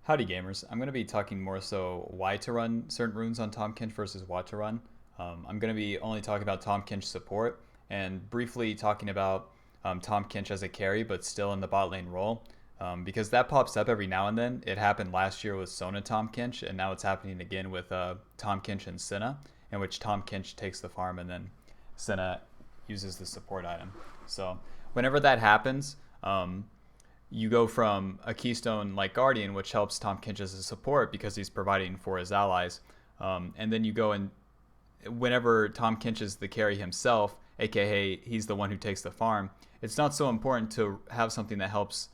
Howdy gamers, I'm going to be talking more so why to run certain runes on Tahm Kench versus what to run. I'm going to be only talking about Tahm Kench support and briefly talking about Tahm Kench as a carry but still in the bot lane role because that pops up every now and then. It happened last year with Sona Tahm Kench and now it's happening again with Tahm Kench and Senna, in which Tahm Kench takes the farm and then Senna uses the support item. So whenever that happens, you go from a keystone like Guardian, which helps Tahm Kench as a support because he's providing for his allies, and then you go and whenever Tahm Kench is the carry himself, aka he's the one who takes the farm, it's not so important to have something that helps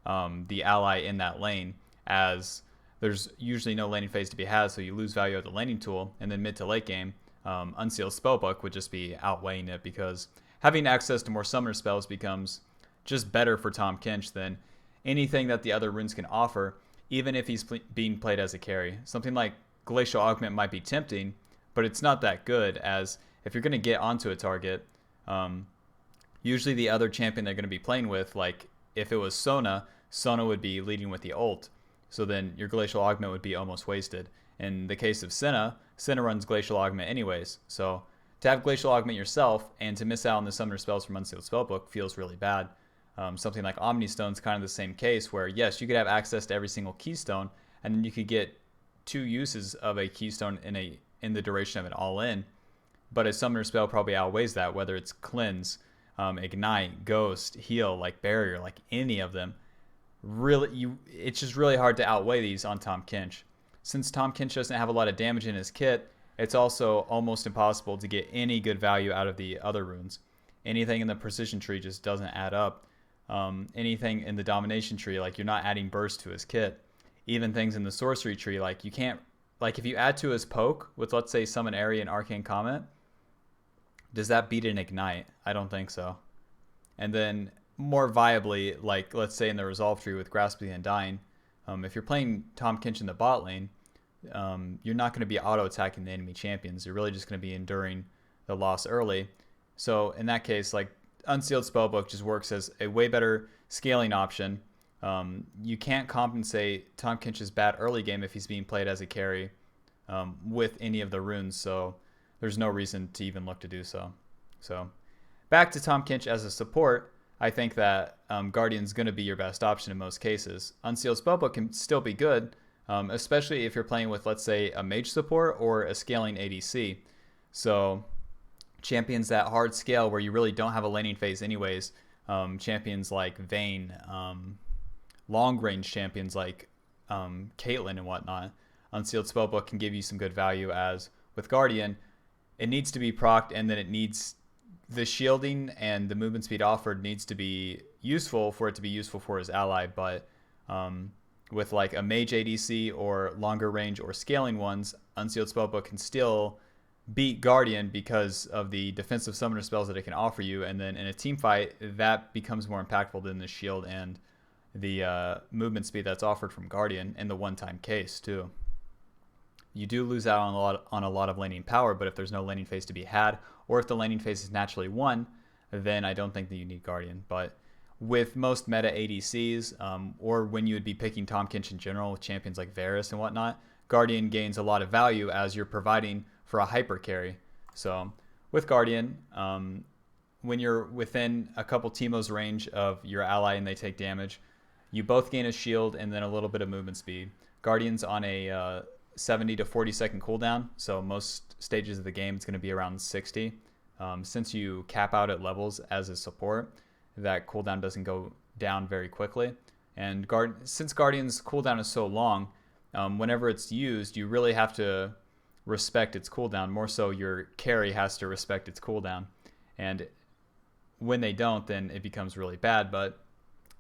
the ally in that lane, as there's usually no laning phase to be had, so you lose value of the laning tool, and then mid to late game, Unsealed Spellbook would just be outweighing it because having access to more summoner spells becomes just better for Tahm Kench than anything that the other runes can offer, even if he's being played as a carry. Something like Glacial Augment might be tempting, but it's not that good, as if you're going to get onto a target, usually the other champion they're going to be playing with, like if it was Sona, Sona would be leading with the ult, so then your Glacial Augment would be almost wasted. In the case of Senna, Senna runs Glacial Augment anyways, so to have Glacial Augment yourself and to miss out on the summoner spells from Unsealed Spellbook feels really bad. Something like Omni Stone's kind of the same case, where yes, you could have access to every single keystone, and then you could get two uses of a keystone in the duration of an all-in, but a summoner spell probably outweighs that, whether it's Cleanse, Ignite, Ghost, Heal, like Barrier, like any of them. It's just really hard to outweigh these on Tahm Kench. Since Tahm Kench doesn't have a lot of damage in his kit, it's also almost impossible to get any good value out of the other runes. Anything in the precision tree just doesn't add up. Anything in the domination tree, like you're not adding burst to his kit. Even things in the sorcery tree, like you can't, like if you add to his poke with, let's say, summon area and arcane comment, does that beat an ignite? I don't think so. And then more viably, like let's say in the resolve tree with grasping and dying, if you're playing Tahm Kench in the bot lane, you're not going to be auto attacking the enemy champions. You're really just going to be enduring the loss early. So in that case, like Unsealed Spellbook just works as a way better scaling option. You can't compensate Tahm Kench's bad early game if he's being played as a carry with any of the runes, so there's no reason to even look to do so. So back to Tahm Kench as a support, I think that Guardian's going to be your best option in most cases. Unsealed Spellbook can still be good, especially if you're playing with, let's say, a mage support or a scaling ADC. So champions that hard scale where you really don't have a laning phase anyways, champions like Vayne, long range champions like Caitlyn and whatnot, Unsealed Spellbook can give you some good value, as with Guardian, it needs to be procced, and then it needs the shielding and the movement speed offered needs to be useful for it to be useful for his ally. But with like a mage ADC or longer range or scaling ones, Unsealed Spellbook can still beat Guardian because of the defensive summoner spells that it can offer you, and then in a team fight that becomes more impactful than the shield and the movement speed that's offered from Guardian in the one-time case too. You do lose out on a lot of laning power, but if there's no laning phase to be had, or if the laning phase is naturally won, then I don't think that you need Guardian. But with most meta ADCs, or when you would be picking Tahm Kench in general with champions like Varus and whatnot, Guardian gains a lot of value as you're providing for a hyper carry. So with Guardian, when you're within a couple Teemo's range of your ally and they take damage, you both gain a shield and then a little bit of movement speed. Guardian's on a 70 to 40 second cooldown, so most stages of the game it's going to be around 60. Since you cap out at levels as a support, that cooldown doesn't go down very quickly. And since Guardian's cooldown is so long, whenever it's used, you really have to respect its cooldown. More so, your carry has to respect its cooldown. And when they don't, then it becomes really bad. But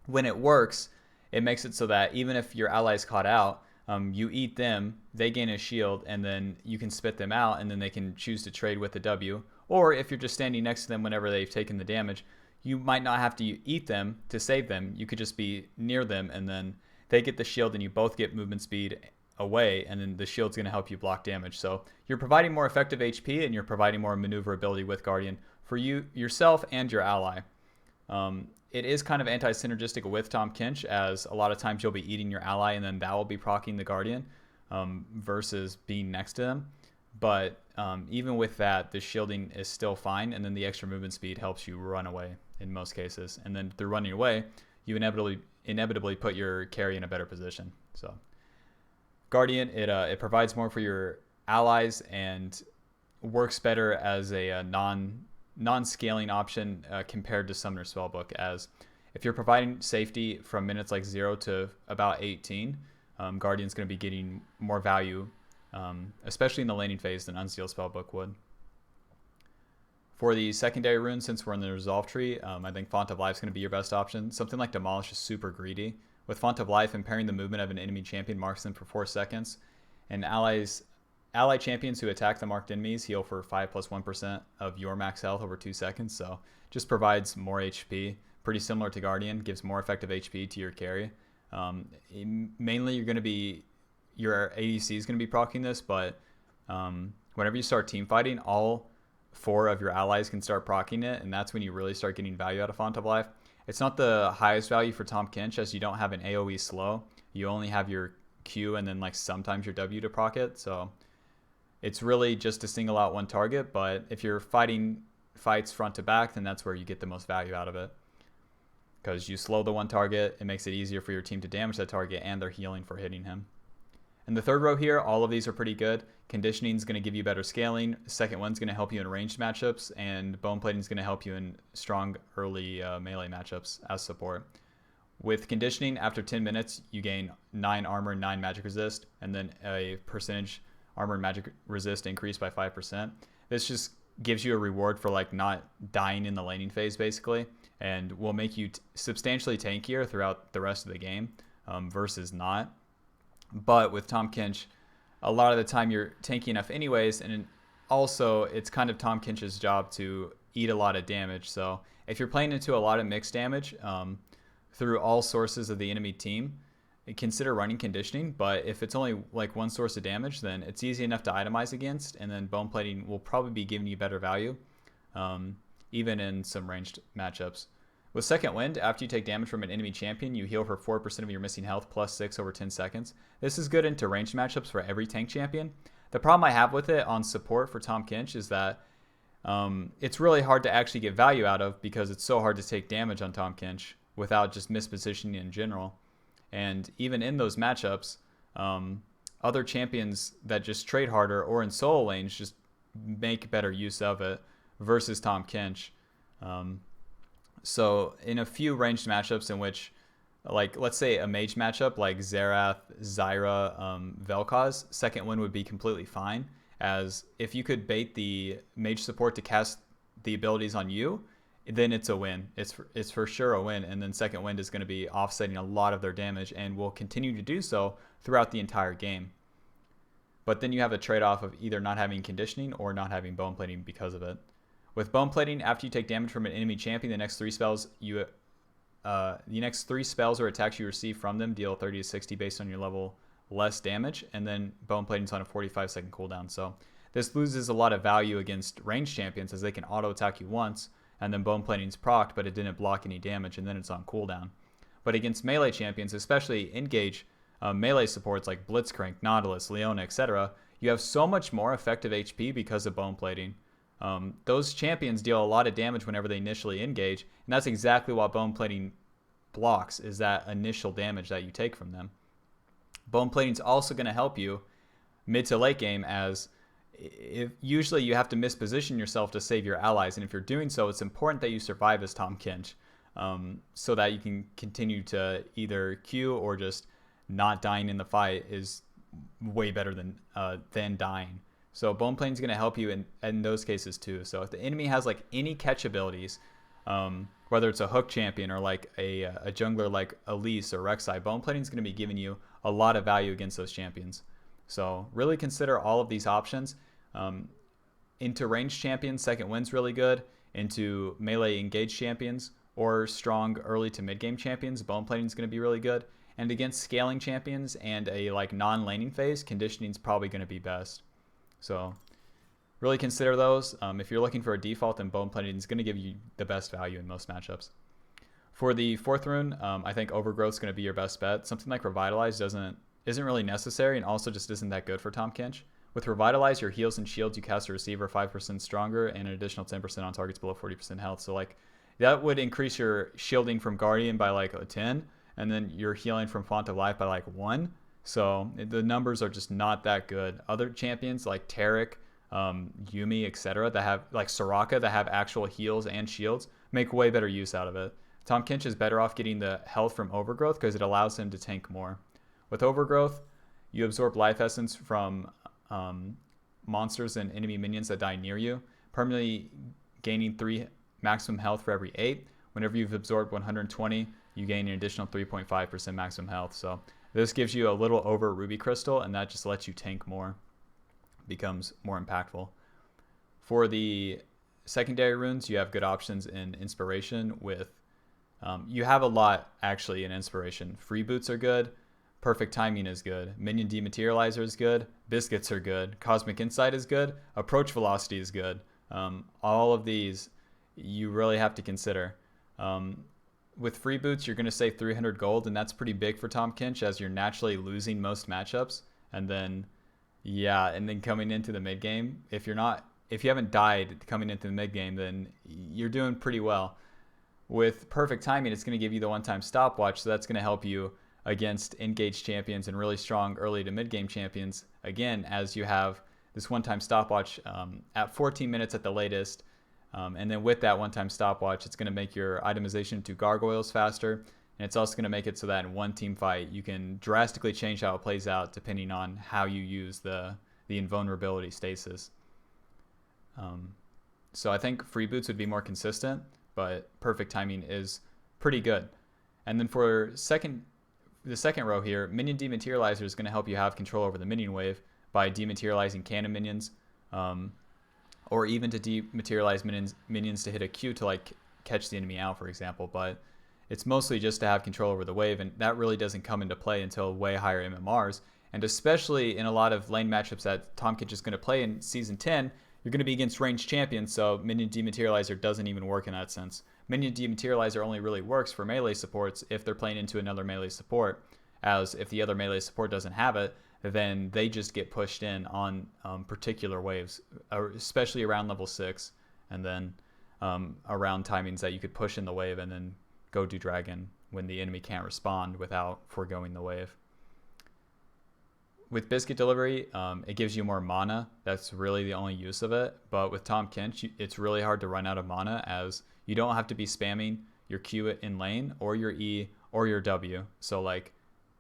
when it works, it makes it so that even if your ally's caught out, you eat them, they gain a shield, and then you can spit them out, and then they can choose to trade with the W. Or if you're just standing next to them whenever they've taken the damage, you might not have to eat them to save them. You could just be near them, and then they get the shield, and you both get movement speed away, and then the shield's going to help you block damage. So you're providing more effective HP, and you're providing more maneuverability with Guardian for you yourself and your ally. it is kind of anti-synergistic with Tahm Kench, as a lot of times you'll be eating your ally and then that will be proccing the Guardian versus being next to them. But even with that, the shielding is still fine, and then the extra movement speed helps you run away in most cases. And then through running away, you inevitably put your carry in a better position. So Guardian, it provides more for your allies and works better as a non-scaling option compared to Summoner Spellbook, as if you're providing safety from minutes like 0 to about 18, Guardian's going to be getting more value, especially in the laning phase, than Unsealed Spellbook would. For the secondary runes, since we're in the Resolve tree, I think Font of Life is going to be your best option. Something like Demolish is super greedy. With Font of Life, impairing the movement of an enemy champion marks them for 4 seconds, and ally champions who attack the marked enemies heal for 5 plus 1% of your max health over 2 seconds, so just provides more HP. Pretty similar to Guardian, gives more effective HP to your carry. Mainly your ADC is going to be proccing this, but whenever you start team fighting, all 4 of your allies can start proccing it, and that's when you really start getting value out of Font of Life. It's not the highest value for Tahm Kench, as you don't have an AoE slow. You only have your Q and then like sometimes your W to proc it, so it's really just to single out one target. But if you're fighting fights front to back, then that's where you get the most value out of it, because you slow the one target, it makes it easier for your team to damage that target, and they're healing for hitting him. In the third row here, all of these are pretty good. Conditioning is going to give you better scaling. Second one's going to help you in ranged matchups, and Bone Plating is going to help you in strong early melee matchups as support. With Conditioning, after 10 minutes, you gain 9 armor and 9 magic resist, and then a percentage armor and magic resist increase by 5%. This just gives you a reward for like not dying in the laning phase, basically, and will make you substantially tankier throughout the rest of the game versus not. But with Tahm Kench, a lot of the time you're tanky enough anyways, and also it's kind of Tahm Kench's job to eat a lot of damage. So if you're playing into a lot of mixed damage through all sources of the enemy team, consider running Conditioning. But if it's only like one source of damage, then it's easy enough to itemize against, and then Bone Plating will probably be giving you better value, even in some ranged matchups. With Second Wind, after you take damage from an enemy champion, you heal for 4% of your missing health plus 6 over 10 seconds. This is good into ranged matchups for every tank champion. The problem I have with it on support for Tahm Kench is that it's really hard to actually get value out of, because it's so hard to take damage on Tahm Kench without just mispositioning in general. And even in those matchups, other champions that just trade harder or in solo lanes just make better use of it versus Tahm Kench. So in a few ranged matchups in which, like, let's say a mage matchup like Xerath, Zyra, Vel'Koz, Second Wind would be completely fine, as if you could bait the mage support to cast the abilities on you, then it's a win. It's for sure a win, and then Second Wind is going to be offsetting a lot of their damage and will continue to do so throughout the entire game. But then you have a trade-off of either not having Conditioning or not having Bone Plating because of it. With Bone Plating, after you take damage from an enemy champion, the next 3 spells or attacks you receive from them deal 30 to 60 based on your level less damage, and then Bone Plating's on a 45-second cooldown. So this loses a lot of value against ranged champions, as they can auto-attack you once, and then Bone Plating's procced, but it didn't block any damage, and then it's on cooldown. But against melee champions, especially engage melee supports like Blitzcrank, Nautilus, Leona, etc., you have so much more effective HP because of Bone Plating. Those champions deal a lot of damage whenever they initially engage, and that's exactly what Bone Plating blocks, is that initial damage that you take from them. Bone Plating is also going to help you mid to late game, as usually you have to misposition yourself to save your allies, and if you're doing so, it's important that you survive as Tahm Kench, so that you can continue to either Q or just not dying in the fight is way better than dying. So Bone Plating is going to help you in those cases too. So if the enemy has like any catch abilities, whether it's a hook champion or like a jungler like Elise or Rek'Sai, Bone Plating is going to be giving you a lot of value against those champions. So really consider all of these options. Into ranged champions, Second Wind's really good. Into melee engaged champions or strong early to mid game champions, Bone Plating is going to be really good. And against scaling champions and a like non-laning phase, Conditioning is probably going to be best. So really consider those. If you're looking for a default, then Bone Plating is going to give you the best value in most matchups. For the fourth rune, I think Overgrowth is going to be your best bet. Something like Revitalize isn't really necessary and also just isn't that good for Tahm Kench. With Revitalize, your heals and shields you cast to receive are 5% stronger and an additional 10% on targets below 40% health. So like that would increase your shielding from Guardian by like a 10, and then your healing from Font of Life by like 1. So the numbers are just not that good. Other champions like Taric, Yumi, etc., that have like Soraka that have actual heals and shields make way better use out of it. Tahm Kench is better off getting the health from Overgrowth because it allows him to tank more. With Overgrowth, you absorb life essence from monsters and enemy minions that die near you, permanently gaining 3 maximum health for every 8. Whenever you've absorbed 120, you gain an additional 3.5% maximum health. So this gives you a little over Ruby Crystal, and that just lets you tank more, becomes more impactful. For the secondary runes, you have good options in Inspiration with you have a lot actually in Inspiration. Free Boots are good. Perfect Timing is good. Minion Dematerializer is good. Biscuits are good. Cosmic Insight is good. Approach Velocity is good. All of these you really have to consider. With Free Boots, you're going to save 300 gold, and that's pretty big for Tahm Kench as you're naturally losing most matchups. And then, coming into the mid game, if you haven't died coming into the mid game, then you're doing pretty well. With Perfect Timing, it's going to give you the one-time stopwatch, so that's going to help you against engaged champions and really strong early to mid-game champions, again, as you have this one-time stopwatch at 14 minutes at the latest. And then with that one-time stopwatch, it's going to make your itemization to gargoyles faster, and it's also going to make it so that in one team fight, you can drastically change how it plays out depending on how you use the invulnerability stasis. So I think Free Boots would be more consistent, but Perfect Timing is pretty good. And then for the second row here, Minion Dematerializer is going to help you have control over the minion wave by dematerializing cannon minions, or even to dematerialize minions to hit a Q to like catch the enemy out, for example. But it's mostly just to have control over the wave, and that really doesn't come into play until way higher MMRs. And especially in a lot of lane matchups that Tahm Kench is going to play in Season 10, you're going to be against ranged champions, so Minion Dematerializer doesn't even work in that sense. Minion Dematerializer only really works for melee supports if they're playing into another melee support, as if the other melee support doesn't have it, then they just get pushed in on particular waves, especially around level 6, and then around timings that you could push in the wave and then go do dragon when the enemy can't respond without foregoing the wave. With Biscuit Delivery, it gives you more mana. That's really the only use of it. But with Tahm Kench, it's really hard to run out of mana, as you don't have to be spamming your Q in lane or your E or your W. So like,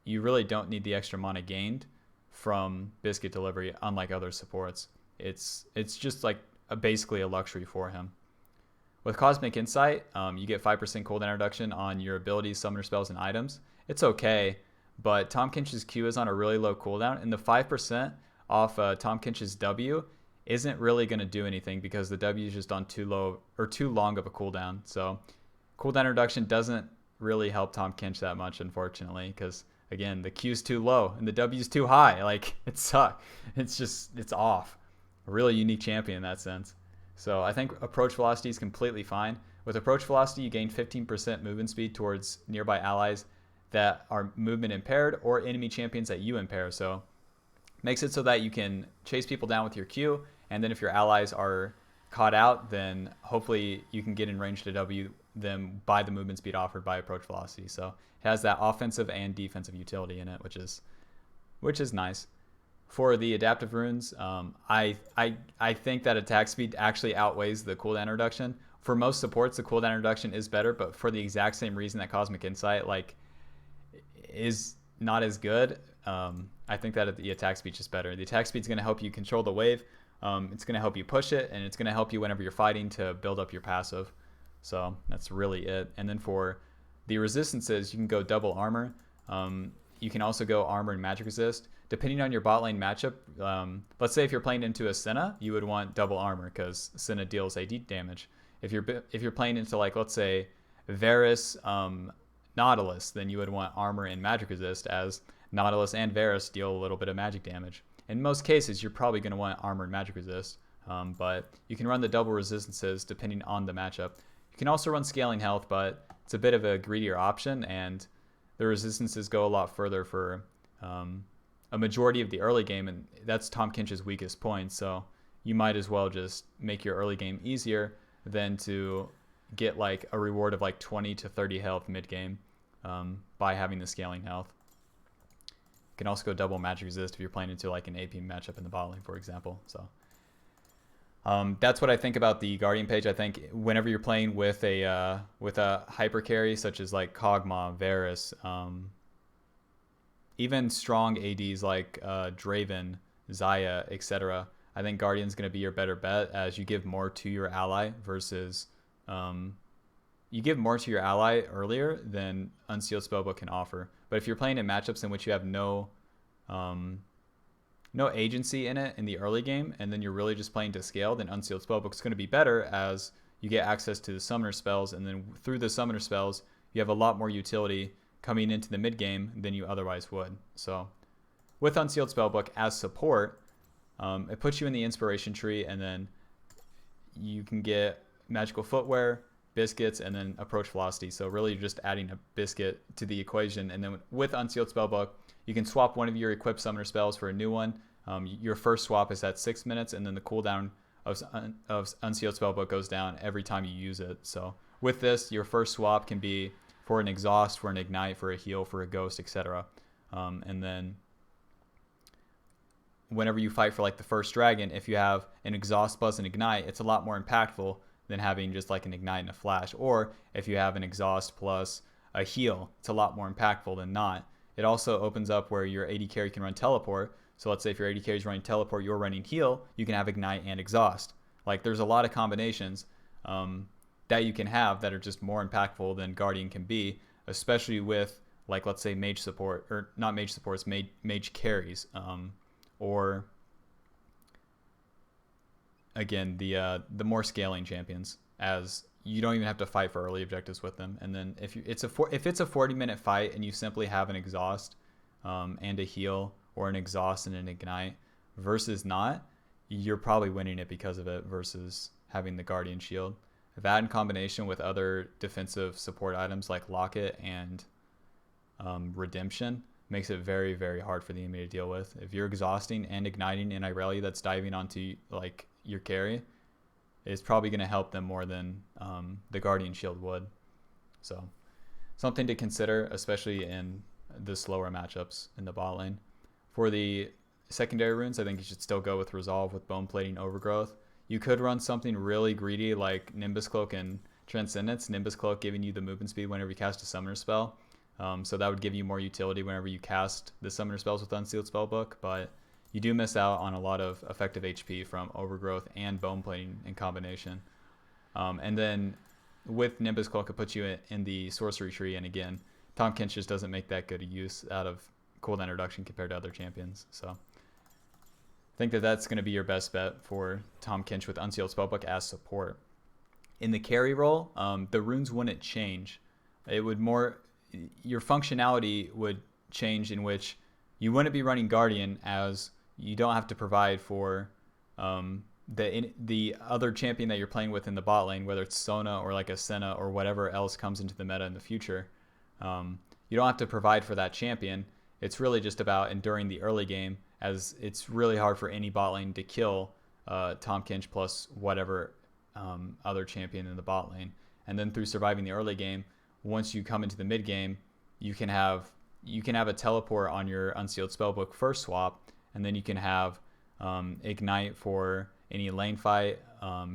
you really don't need the extra mana gained from Biscuit Delivery, unlike other supports. It's just like basically a luxury for him. With Cosmic Insight, you get 5% cooldown reduction on your abilities, summoner spells, and items. It's okay, but Tahm Kench's Q is on a really low cooldown, and the 5% off Tahm Kench's W isn't really going to do anything because the W is just on too long of a cooldown. So cooldown reduction doesn't really help Tahm Kench that much, unfortunately, because again, the Q's too low and the W's too high. Like, it sucks. It's off. A really unique champion in that sense. So I think Approach Velocity is completely fine. With Approach Velocity, you gain 15% movement speed towards nearby allies that are movement impaired or enemy champions that you impair. So makes it so that you can chase people down with your Q, and then if your allies are caught out, then hopefully you can get in range to W them by the movement speed offered by Approach Velocity. So it has that offensive and defensive utility in it, which is nice. For the adaptive runes, I think that attack speed actually outweighs the cooldown reduction. For most supports, the cooldown reduction is better, but for the exact same reason that Cosmic Insight is not as good, I think that the attack speed is better. The attack speed is going to help you control the wave. It's going to help you push it, and it's going to help you whenever you're fighting to build up your passive. So that's really it. And then for the resistances, you can go double armor. You can also go armor and magic resist. Depending on your bot lane matchup, let's say if you're playing into a Senna, you would want double armor because Senna deals AD damage. If you're playing into, like, let's say Varus Nautilus, then you would want armor and magic resist, as Nautilus and Varus deal a little bit of magic damage. In most cases, you're probably going to want armor and magic resist, but you can run the double resistances depending on the matchup. You can also run scaling health, but it's a bit of a greedier option, and the resistances go a lot further for a majority of the early game, and that's Tahm Kench's weakest point. So you might as well just make your early game easier than to get like a reward of like 20 to 30 health mid game by having the scaling health. You can also go double magic resist if you're playing into like an AP matchup in the bot lane, for example. So that's what I think about the Guardian page. I think whenever you're playing with a hyper carry such as like Kog'Maw, Varus, even strong ADs like Draven, Xayah, etc., I think Guardian's going to be your better bet, as you give more to your ally versus you give more to your ally earlier than Unsealed Spellbook can offer. But if you're playing in matchups in which you have no agency in it in the early game, and then you're really just playing to scale, then Unsealed Spellbook is going to be better, as you get access to the summoner spells, and then through the summoner spells, you have a lot more utility coming into the mid game than you otherwise would. So with Unsealed Spellbook as support, it puts you in the inspiration tree, and then you can get magical footwear, biscuits, and then approach velocity. So really you're just adding a biscuit to the equation. And then with Unsealed Spellbook, you can swap one of your equipped summoner spells for a new one. Your first swap is at 6 minutes, and then the cooldown of Unsealed Spellbook goes down every time you use it. So with this, your first swap can be for an exhaust, for an ignite, for a heal, for a ghost, etc. And then whenever you fight for like the first dragon, if you have an exhaust plus an ignite, it's a lot more impactful than having just like an ignite and a flash. Or if you have an exhaust plus a heal, it's a lot more impactful than not. It also opens up where your AD carry can run teleport. So let's say if your AD carry is running teleport, you're running heal, you can have ignite and exhaust. Like there's a lot of combinations that you can have that are just more impactful than Guardian can be, especially with like, let's say mage support, or not mage supports, mage carries, or again the more scaling champions, as you don't even have to fight for early objectives with them. And then if it's a 40-minute fight and you simply have an exhaust and a heal, or an exhaust and an ignite versus not, you're probably winning it because of it versus having the Guardian shield. That in combination with other defensive support items like Locket and Redemption makes it very, very hard for the enemy to deal with. If you're exhausting and igniting an Irelia that's diving onto like your carry, it's probably going to help them more than the Guardian shield would. So something to consider, especially in the slower matchups in the bot lane. For the secondary runes, I think you should still go with Resolve with Bone Plating Overgrowth. You could run something really greedy like Nimbus Cloak and Transcendence. Nimbus Cloak giving you the movement speed whenever you cast a summoner spell. So that would give you more utility whenever you cast the summoner spells with Unsealed Spellbook, but you do miss out on a lot of effective HP from Overgrowth and Bone Plating in combination. And then with Nimbus Cloak, it puts you in the sorcery tree, and again, Tahm Kench just doesn't make that good a use out of cooldown reduction compared to other champions. So I think that that's going to be your best bet for Tahm Kench with Unsealed Spellbook as support. In the carry role, the runes wouldn't change. It would more, your functionality would change, in which you wouldn't be running Guardian, as you don't have to provide for the other champion that you're playing with in the bot lane, whether it's Sona or like a Senna or whatever else comes into the meta in the future. You don't have to provide for that champion. It's really just about enduring the early game, as it's really hard for any bot lane to kill Tahm Kench plus whatever other champion in the bot lane. And then through surviving the early game, once you come into the mid game, you can have a teleport on your Unsealed Spellbook first swap, and then you can have ignite for any lane fight,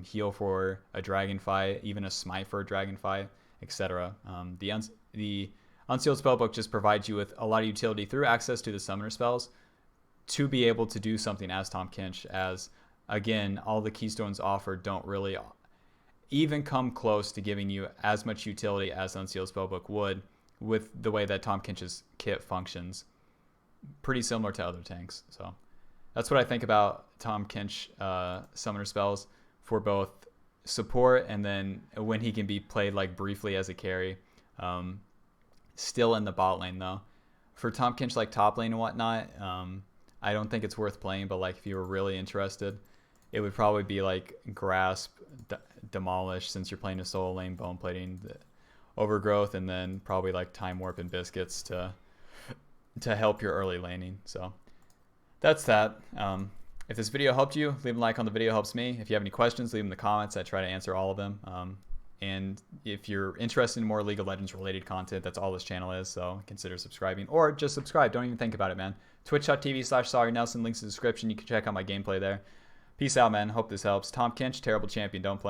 heal for a dragon fight, even a smite for a dragon fight, etc. The Unsealed Spellbook just provides you with a lot of utility through access to the summoner spells to be able to do something as Tahm Kench, as again, all the keystones offered don't really even come close to giving you as much utility as Unsealed Spellbook would, with the way that Tahm Kench's kit functions. Pretty similar to other tanks. So that's what I think about Tahm Kench summoner spells for both support, and then when he can be played like briefly as a carry. Still in the bot lane though. For Tahm Kench like top lane and whatnot, I don't think it's worth playing, but like if you were really interested, it would probably be like Grasp, Demolish, since you're playing a solo lane, Bone Plating, Overgrowth, and then probably like Time Warp and Biscuits to help your early laning. So that's that. If this video helped you, leave a like on the video, helps me. If you have any questions, leave them in the comments. I try to answer all of them. And if you're interested in more League of Legends related content, that's all this channel is. So consider subscribing, or just subscribe. Don't even think about it, man. Twitch.tv/SawyearNelson. Links in the description. You can check out my gameplay there. Peace out, man. Hope this helps. Tahm Kench, terrible champion. Don't play.